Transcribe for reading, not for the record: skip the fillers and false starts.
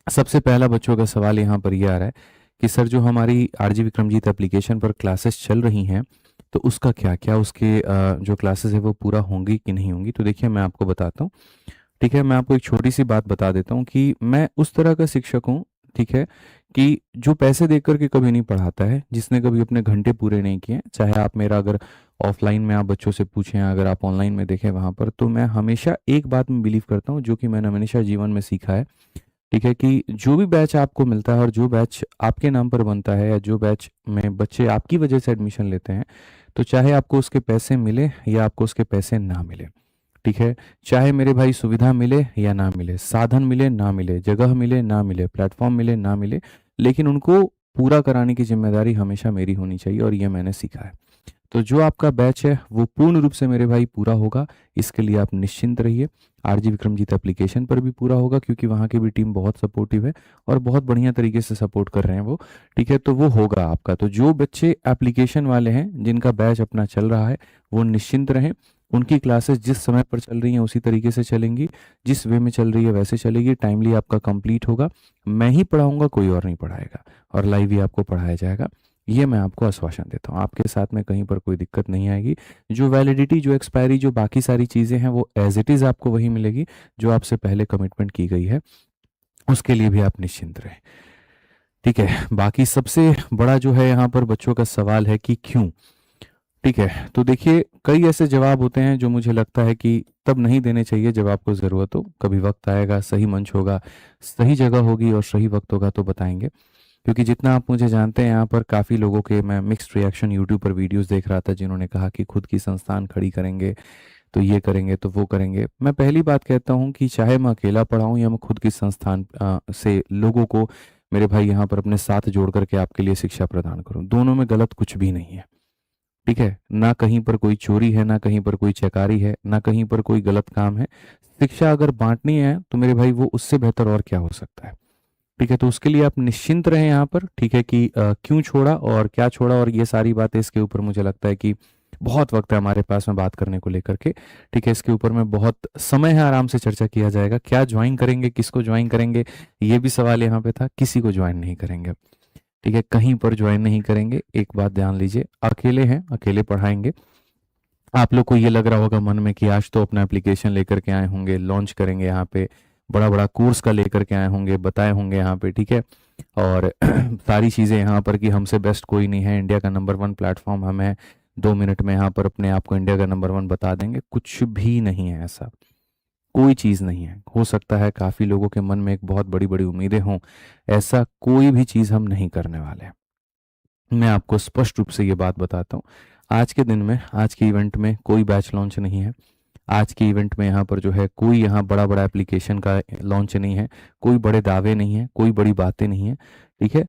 सबसे पहला बच्चों का सवाल यहाँ पर ये आ रहा है कि सर जो हमारी आरजी विक्रमजीत एप्लीकेशन पर क्लासेस चल रही हैं तो उसका क्या क्या उसके जो क्लासेस है वो पूरा होंगी कि नहीं होंगी। तो देखिए मैं आपको बताता हूँ। ठीक है, मैं आपको एक छोटी सी बात बता देता हूँ कि मैं उस तरह का शिक्षक हूँ, ठीक है, कि जो पैसे देकर के कभी नहीं पढ़ाता है, जिसने कभी अपने घंटे पूरे नहीं किए। चाहे आप मेरा अगर ऑफलाइन में आप बच्चों से पूछें, अगर आप ऑनलाइन में देखें वहाँ पर, तो मैं हमेशा एक बात में बिलीव करता हूँ जो कि मैंने हमेशा जीवन में सीखा है। ठीक है, कि जो भी बैच आपको मिलता है और जो बैच आपके नाम पर बनता है या जो बैच में बच्चे आपकी वजह से एडमिशन लेते हैं, तो चाहे आपको उसके पैसे मिले या आपको उसके पैसे ना मिले, ठीक है, चाहे मेरे भाई सुविधा मिले या ना मिले, साधन मिले ना मिले, जगह मिले ना मिले, प्लेटफॉर्म मिले ना मिले, लेकिन उनको पूरा कराने की जिम्मेदारी हमेशा मेरी होनी चाहिए और ये मैंने सीखा है। तो जो आपका बैच है वो पूर्ण रूप से मेरे भाई पूरा होगा, इसके लिए आप निश्चिंत रहिए। आरजी विक्रमजीत एप्लीकेशन पर भी पूरा होगा क्योंकि वहाँ की भी टीम बहुत सपोर्टिव है और बहुत बढ़िया तरीके से सपोर्ट कर रहे हैं वो। ठीक है, तो वो होगा आपका। तो जो बच्चे एप्लीकेशन वाले हैं जिनका बैच अपना चल रहा है वो निश्चिंत रहें। उनकी क्लासेस जिस समय पर चल रही हैं उसी तरीके से चलेंगी, जिस वे में चल रही है वैसे चलेगी, टाइमली आपका कंप्लीट होगा। मैं ही पढ़ाऊंगा, कोई और नहीं पढ़ाएगा, और लाइव ही आपको पढ़ाया जाएगा। ये मैं आपको आश्वासन देता हूँ, आपके साथ में कहीं पर कोई दिक्कत नहीं आएगी। जो वैलिडिटी, जो एक्सपायरी, जो बाकी सारी चीज़ें हैं वो एज इट इज़ आपको वही मिलेगी जो आपसे पहले कमिटमेंट की गई है, उसके लिए भी आप निश्चिंत रहें। ठीक है, बाकी सबसे बड़ा जो है यहाँ पर बच्चों का सवाल है कि क्यों। ठीक है, तो देखिए कई ऐसे जवाब होते हैं जो मुझे लगता है कि तब नहीं देने चाहिए जब आपको ज़रूरत हो। कभी वक्त आएगा, सही मंच होगा, सही जगह होगी और सही वक्त होगा तो बताएंगे। क्योंकि जितना आप मुझे जानते हैं, यहाँ पर काफ़ी लोगों के मैं मिक्स्ड रिएक्शन यूट्यूब पर वीडियोस देख रहा था जिन्होंने कहा कि खुद की संस्थान खड़ी करेंगे, तो ये करेंगे तो वो करेंगे। मैं पहली बात कहता हूँ कि चाहे मैं अकेला पढ़ाऊँ या मैं खुद की संस्थान से लोगों को, मेरे भाई, यहाँ पर अपने साथ जोड़ करके आपके लिए शिक्षा प्रदान करूँ, दोनों में गलत कुछ भी नहीं है। ठीक है, ना कहीं पर कोई चोरी है, ना कहीं पर कोई चकारी है, ना कहीं पर कोई गलत काम है। शिक्षा अगर बांटनी है तो मेरे भाई वो उससे बेहतर और क्या हो सकता है। ठीक है, तो उसके लिए आप निश्चिंत रहें यहाँ पर। ठीक है, कि क्यों छोड़ा और क्या छोड़ा और ये सारी बातें, इसके ऊपर मुझे लगता है कि बहुत वक्त है हमारे पास में बात करने को लेकर के। ठीक है, इसके ऊपर में बहुत समय है, आराम से चर्चा किया जाएगा। क्या ज्वाइन करेंगे, किसको ज्वाइन करेंगे, ये भी सवाल यहाँ पे था। किसी को ज्वाइन नहीं करेंगे, ठीक है, कहीं पर ज्वाइन नहीं करेंगे। एक बात ध्यान लीजिए, अकेले हैं, अकेले पढ़ाएंगे। आप लोग को ये लग रहा होगा मन में कि आज तो अपना एप्लीकेशन लेकर के आए होंगे, लॉन्च करेंगे यहाँ पे, बड़ा बड़ा कोर्स का लेकर के आए होंगे, बताए होंगे यहाँ पे, ठीक है, और सारी चीज़ें यहाँ पर कि हमसे बेस्ट कोई नहीं है, इंडिया का नंबर वन प्लेटफॉर्म हम है, 2 मिनट में यहाँ पर अपने आप को इंडिया का नंबर वन बता देंगे। कुछ भी नहीं है ऐसा, कोई चीज़ नहीं है। हो सकता है काफ़ी लोगों के मन में एक बहुत बड़ी बड़ी उम्मीदें हों, ऐसा कोई भी चीज़ हम नहीं करने वाले हैं। मैं आपको स्पष्ट रूप से ये बात बताता हूँ, आज के दिन में, आज के इवेंट में कोई बैच लॉन्च नहीं है। आज के इवेंट में यहाँ पर जो है कोई यहाँ बड़ा बड़ा एप्लीकेशन का लॉन्च नहीं है, कोई बड़े दावे नहीं है, कोई बड़ी बातें नहीं है। ठीक है,